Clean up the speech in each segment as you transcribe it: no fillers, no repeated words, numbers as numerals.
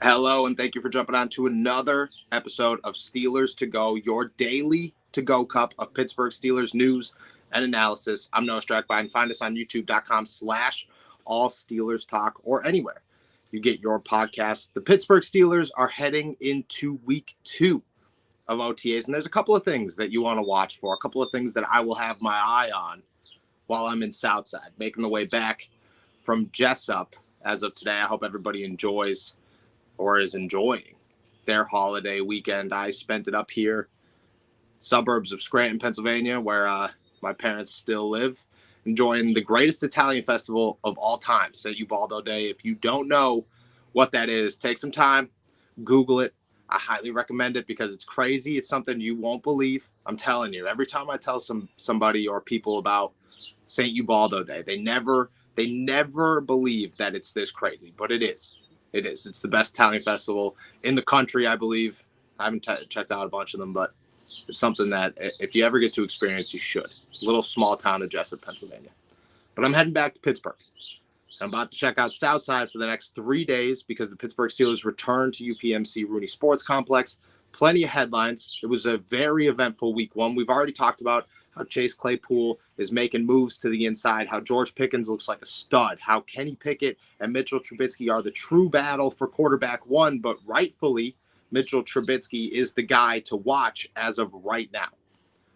Hello, and thank you for jumping on to another episode of Steelers to Go, your daily to go cup of Pittsburgh Steelers news and analysis. I'm Noah Strackbein. Find us on youtube.com/all Steelers talk or anywhere you get your podcasts. The Pittsburgh Steelers are heading into week 2 of OTAs, and there's a couple of things that you want to watch for, a couple of things that I will have my eye on while I'm in Southside, making the way back from Jessup as of today. I hope everybody enjoys or is enjoying their holiday weekend. I spent it up here, suburbs of Scranton, Pennsylvania, where my parents still live, enjoying the greatest Italian festival of all time, St. Ubaldo Day. If you don't know what that is, take some time, Google it. I highly recommend it because it's crazy. It's something you won't believe. I'm telling you, every time I tell somebody or people about St. Ubaldo Day, they never believe that it's this crazy, but it is. It is. It's the best Italian festival in the country, I believe. I haven't checked out a bunch of them, but it's something that if you ever get to experience, you should. Little small town of Jessup, Pennsylvania. But I'm heading back to Pittsburgh. I'm about to check out Southside for the next 3 days because the Pittsburgh Steelers return to UPMC Rooney Sports Complex. Plenty of headlines. It was a very eventful week 1. We've already talked about how Chase Claypool is making moves to the inside, how George Pickens looks like a stud, how Kenny Pickett and Mitchell Trubisky are the true battle for quarterback 1, but rightfully, Mitchell Trubisky is the guy to watch as of right now.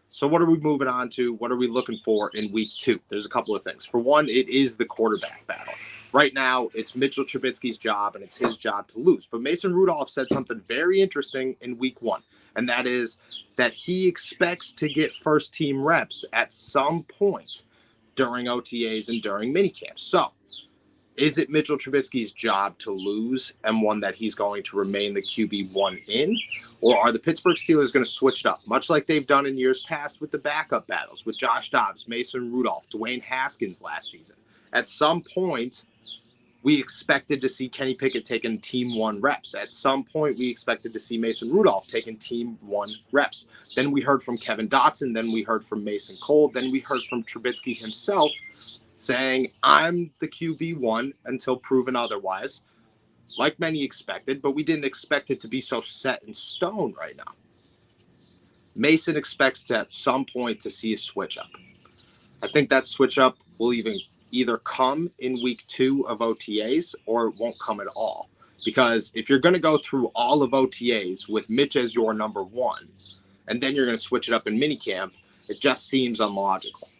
So what are we moving on to? What are we looking for in week 2? There's a couple of things. For one, it is the quarterback battle. Right now, it's Mitchell Trubisky's job, and it's his job to lose. But Mason Rudolph said something very interesting in week 1, and that is that he expects to get first-team reps at some point during OTAs and during minicamps. So is it Mitchell Trubisky's job to lose and one that he's going to remain the QB1 in? Or are the Pittsburgh Steelers going to switch it up, much like they've done in years past with the backup battles, with Josh Dobbs, Mason Rudolph, Dwayne Haskins last season? At some point, we expected to see Kenny Pickett taking Team 1 reps. At some point, we expected to see Mason Rudolph taking Team 1 reps. Then we heard from Kevin Dodson. Then we heard from Mason Cole. Then we heard from Trubisky himself saying, I'm the QB1 until proven otherwise, like many expected, but we didn't expect it to be so set in stone right now. Mason expects to, at some point, to see a switch up. I think that switch up will either come in week 2 of OTAs or it won't come at all. Because if you're going to go through all of OTAs with Mitch as your number 1, and then you're going to switch it up in minicamp, it just seems unlogical.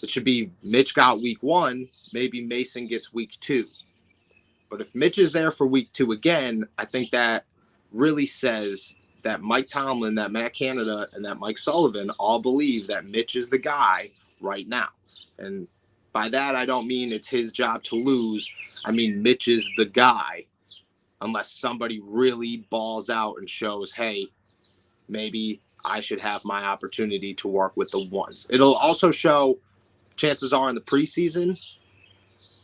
It should be Mitch got week 1, maybe Mason gets week 2. But if Mitch is there for week 2 again, I think that really says that Mike Tomlin, that Matt Canada, and that Mike Sullivan all believe that Mitch is the guy right now. And by that, I don't mean it's his job to lose. I mean Mitch is the guy unless somebody really balls out and shows, hey, maybe I should have my opportunity to work with the ones. It'll also show, chances are in the preseason,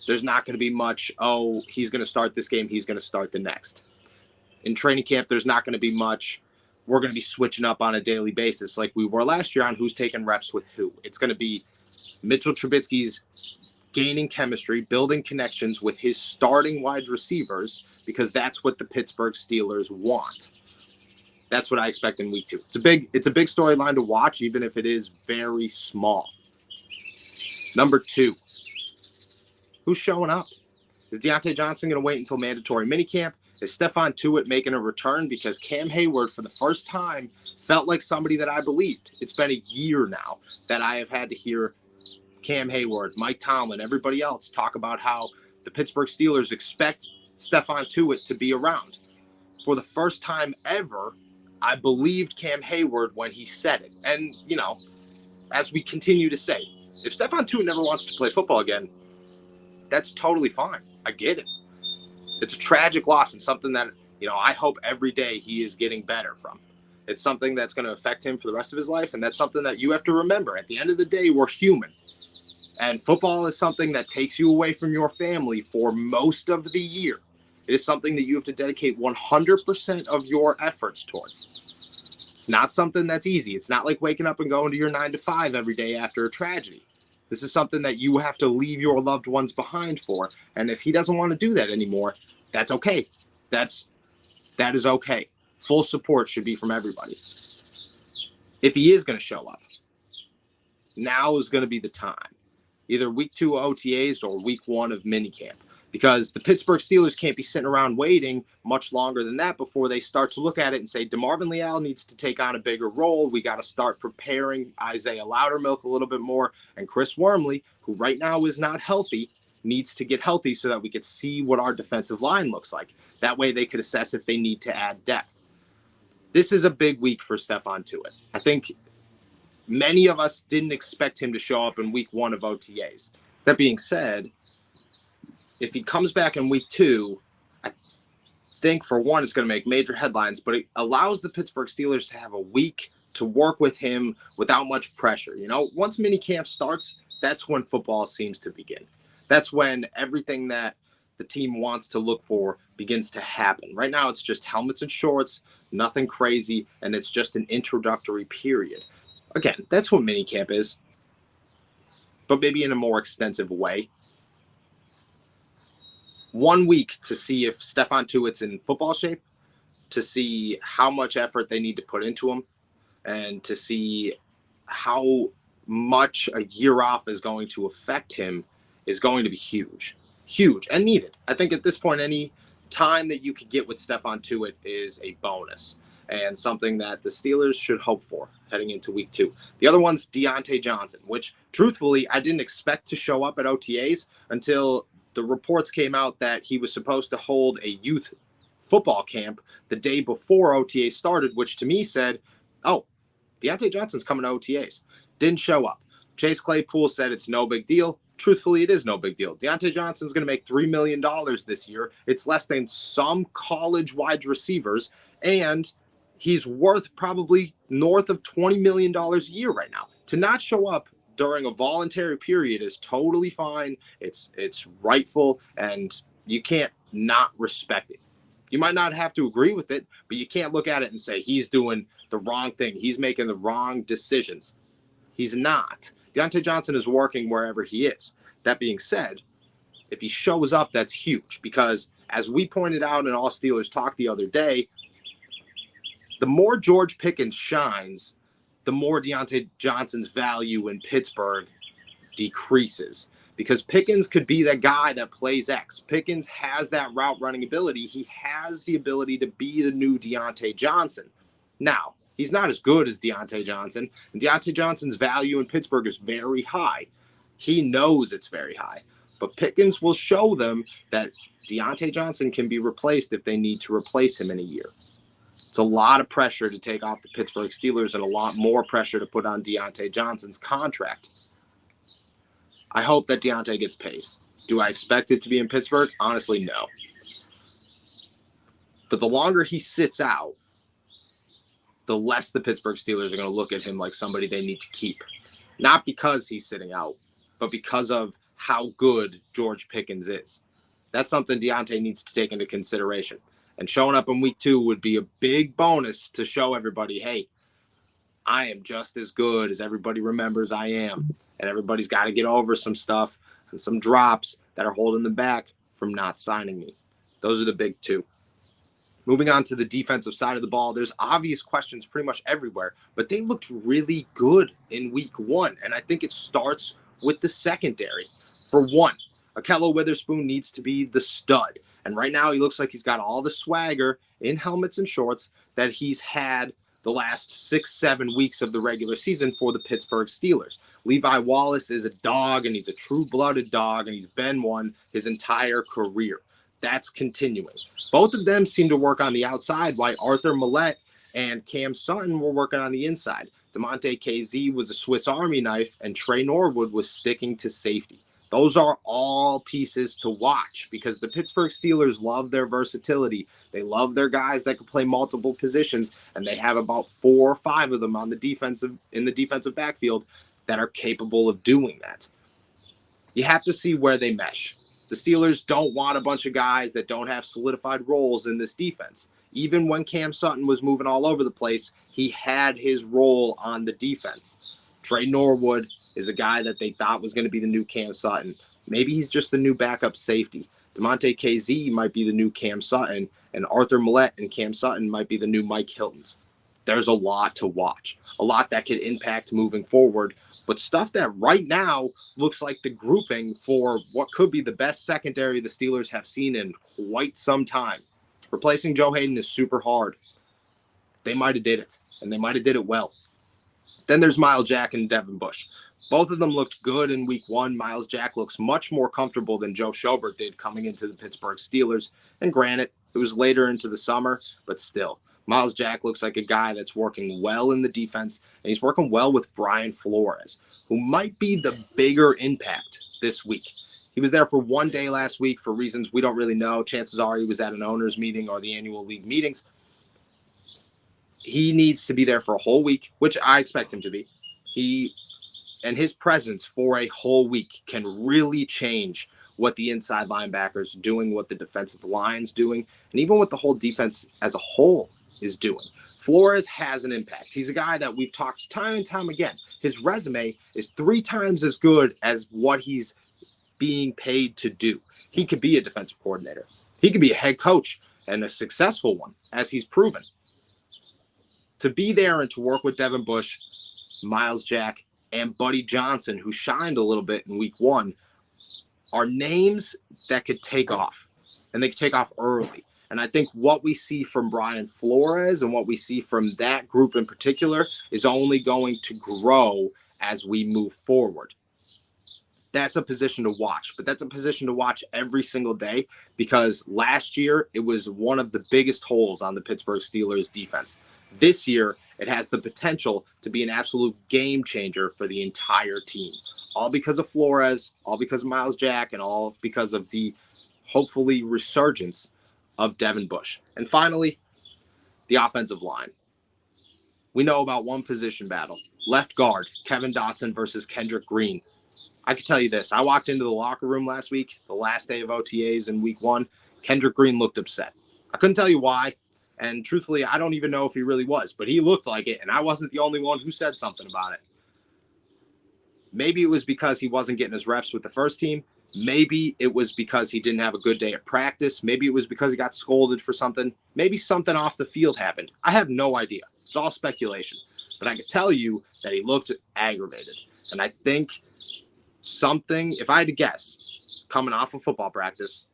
there's not going to be much, oh, he's going to start this game, he's going to start the next. In training camp, there's not going to be much, we're going to be switching up on a daily basis like we were last year on who's taking reps with who. It's going to be Mitchell Trubisky's gaining chemistry, building connections with his starting wide receivers, because that's what the Pittsburgh Steelers want. That's what I expect in week 2. It's a big storyline to watch, even if it is very small. Number 2, who's showing up? Is Deontay Johnson going to wait until mandatory minicamp? Is Stephon Tuitt making a return? Because Cam Hayward, for the first time, felt like somebody that I believed. It's been a year now that I have had to hear Cam Hayward, Mike Tomlin, everybody else talk about how the Pittsburgh Steelers expect Stephon Tuitt to be around. For the first time ever, I believed Cam Hayward when he said it. And, as we continue to say, if Stephon Tuitt never wants to play football again, that's totally fine. I get it. It's a tragic loss and something that, I hope every day he is getting better from. It's something that's going to affect him for the rest of his life, and that's something that you have to remember. At the end of the day, we're human. And football is something that takes you away from your family for most of the year. It is something that you have to dedicate 100% of your efforts towards. It's not something that's easy. It's not like waking up and going to your 9 to 5 every day after a tragedy. This is something that you have to leave your loved ones behind for. And if he doesn't want to do that anymore, that's okay. That's That is okay. Full support should be from everybody. If he is going to show up, now is going to be the time. Either week 2 OTAs or week 1 of minicamp. Because the Pittsburgh Steelers can't be sitting around waiting much longer than that before they start to look at it and say, DeMarvin Leal needs to take on a bigger role. We got to start preparing Isaiah Loudermilk a little bit more. And Chris Wormley, who right now is not healthy, needs to get healthy so that we could see what our defensive line looks like. That way they could assess if they need to add depth. This is a big week for Stephon Tuitt. I think many of us didn't expect him to show up in week 1 of OTAs. That being said, if he comes back in week 2, I think for one, it's going to make major headlines, but it allows the Pittsburgh Steelers to have a week to work with him without much pressure. You know, once minicamp starts, that's when football seems to begin. That's when everything that the team wants to look for begins to happen. Right now, it's just helmets and shorts, nothing crazy, and it's just an introductory period. Again, that's what minicamp is, but maybe in a more extensive way. 1 week to see if Stephon Tuitt's in football shape, to see how much effort they need to put into him, and to see how much a year off is going to affect him is going to be huge. Huge and needed. I think at this point, any time that you could get with Stephon Tuitt is a bonus and something that the Steelers should hope for heading into week 2. The other one's Deontay Johnson, which truthfully, I didn't expect to show up at OTAs until the reports came out that he was supposed to hold a youth football camp the day before OTA started, which to me said, oh, Deontay Johnson's coming to OTAs. Didn't show up. Chase Claypool said it's no big deal. Truthfully, it is no big deal. Deontay Johnson's going to make $3 million this year. It's less than some college wide receivers, and he's worth probably north of $20 million a year right now. To not show up during a voluntary period is totally fine. It's rightful, and you can't not respect it. You might not have to agree with it, but you can't look at it and say he's doing the wrong thing. He's making the wrong decisions. He's not. Deontay Johnson is working wherever he is. That being said, if he shows up, that's huge because, as we pointed out in All Steelers Talk the other day, the more George Pickens shines, the more Deontay Johnson's value in Pittsburgh decreases. Because Pickens could be that guy that plays X. Pickens has that route running ability. He has the ability to be the new Deontay Johnson. Now, he's not as good as Deontay Johnson, and Deontay Johnson's value in Pittsburgh is very high. He knows it's very high. But Pickens will show them that Deontay Johnson can be replaced if they need to replace him in a year. It's a lot of pressure to take off the Pittsburgh Steelers and a lot more pressure to put on Deontay Johnson's contract. I hope that Deontay gets paid. Do I expect it to be in Pittsburgh? Honestly, no. But the longer he sits out, the less the Pittsburgh Steelers are going to look at him like somebody they need to keep. Not because he's sitting out, but because of how good George Pickens is. That's something Deontay needs to take into consideration. And showing up in week 2 would be a big bonus to show everybody, hey, I am just as good as everybody remembers I am. And everybody's got to get over some stuff and some drops that are holding them back from not signing me. Those are the big 2. Moving on to the defensive side of the ball, there's obvious questions pretty much everywhere, but they looked really good in week 1. And I think it starts with the secondary. For one, Akello Witherspoon needs to be the stud. And right now he looks like he's got all the swagger in helmets and shorts that he's had the last 6-7 weeks of the regular season for the Pittsburgh Steelers. Levi Wallace is a dog, and he's a true-blooded dog, and he's been one his entire career. That's continuing. Both of them seem to work on the outside, while Arthur Millette and Cam Sutton were working on the inside. DeMonte KZ was a Swiss Army knife, and Trey Norwood was sticking to safety. Those are all pieces to watch because the Pittsburgh Steelers love their versatility. They love their guys that can play multiple positions, and they have about 4 or 5 of them in the defensive backfield that are capable of doing that. You have to see where they mesh. The Steelers don't want a bunch of guys that don't have solidified roles in this defense. Even when Cam Sutton was moving all over the place, he had his role on the defense. Trey Norwood is a guy that they thought was going to be the new Cam Sutton. Maybe he's just the new backup safety. DeMonte KZ might be the new Cam Sutton, and Arthur Millette and Cam Sutton might be the new Mike Hiltons. There's a lot to watch, a lot that could impact moving forward, but stuff that right now looks like the grouping for what could be the best secondary the Steelers have seen in quite some time. Replacing Joe Hayden is super hard. They might have did it, and they might have did it well. Then there's Myles Jack and Devin Bush. Both of them looked good in week one. Myles Jack looks much more comfortable than Joe Schobert did coming into the Pittsburgh Steelers. And granted, it was later into the summer, but still, Myles Jack looks like a guy that's working well in the defense, and he's working well with Brian Flores, who might be the bigger impact this week. He was there for 1 day last week for reasons we don't really know. Chances are he was at an owners meeting or the annual league meetings. He needs to be there for a whole week, which I expect him to be. And his presence for a whole week can really change what the inside linebackers doing, what the defensive line's doing, and even what the whole defense as a whole is doing. Flores has an impact. He's a guy that we've talked time and time again. His resume is 3 times as good as what he's being paid to do. He could be a defensive coordinator. He could be a head coach, and a successful one, as he's proven. To be there and to work with Devin Bush, Myles Jack, and Buddy Johnson, who shined a little bit in week one, are names that could take off, and they could take off early. And I think what we see from Brian Flores and what we see from that group in particular is only going to grow as we move forward. That's a position to watch, but that's a position to watch every single day, because last year it was one of the biggest holes on the Pittsburgh Steelers defense. This year, it has the potential to be an absolute game changer for the entire team. All because of Flores, all because of Myles Jack, and all because of the hopefully resurgence of Devin Bush. And finally, the offensive line. We know about one position battle. Left guard, Kevin Dodson versus Kendrick Green. I can tell you this. I walked into the locker room last week, the last day of OTAs in week one. Kendrick Green looked upset. I couldn't tell you why. And truthfully, I don't even know if he really was, but he looked like it, and I wasn't the only one who said something about it. Maybe it was because he wasn't getting his reps with the first team. Maybe it was because he didn't have a good day at practice. Maybe it was because he got scolded for something. Maybe something off the field happened. I have no idea. It's all speculation. But I can tell you that he looked aggravated. And I think something, if I had to guess, coming off of football practice,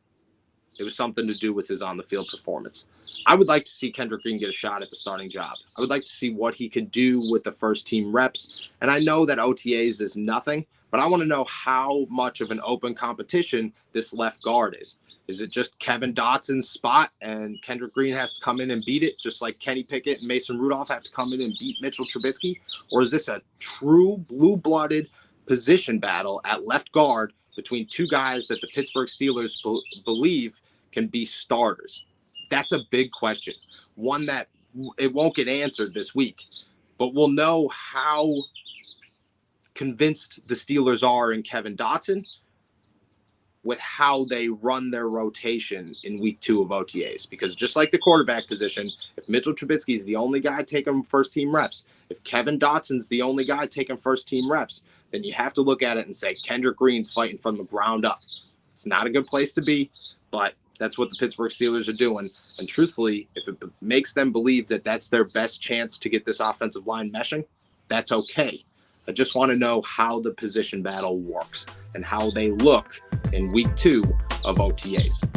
it was something to do with his on-the-field performance. I would like to see Kendrick Green get a shot at the starting job. I would like to see what he could do with the first-team reps. And I know that OTAs is nothing, but I want to know how much of an open competition this left guard is. Is it just Kevin Dotson's spot and Kendrick Green has to come in and beat it, just like Kenny Pickett and Mason Rudolph have to come in and beat Mitchell Trubisky? Or is this a true blue-blooded position battle at left guard between two guys that the Pittsburgh Steelers believe can be starters? That's a big question, one that it won't get answered this week, but we'll know how convinced the Steelers are in Kevin Dodson with how they run their rotation in week 2 of OTAs. Because just like the quarterback position, if Mitchell Trubisky is the only guy taking first team reps, if Kevin Dotson's the only guy taking first team reps, then you have to look at it and say Kendrick Green's fighting from the ground up. It's not a good place to be, but that's what the Pittsburgh Steelers are doing. And truthfully, if it makes them believe that that's their best chance to get this offensive line meshing, that's okay. I just want to know how the position battle works and how they look in week 2 of OTAs.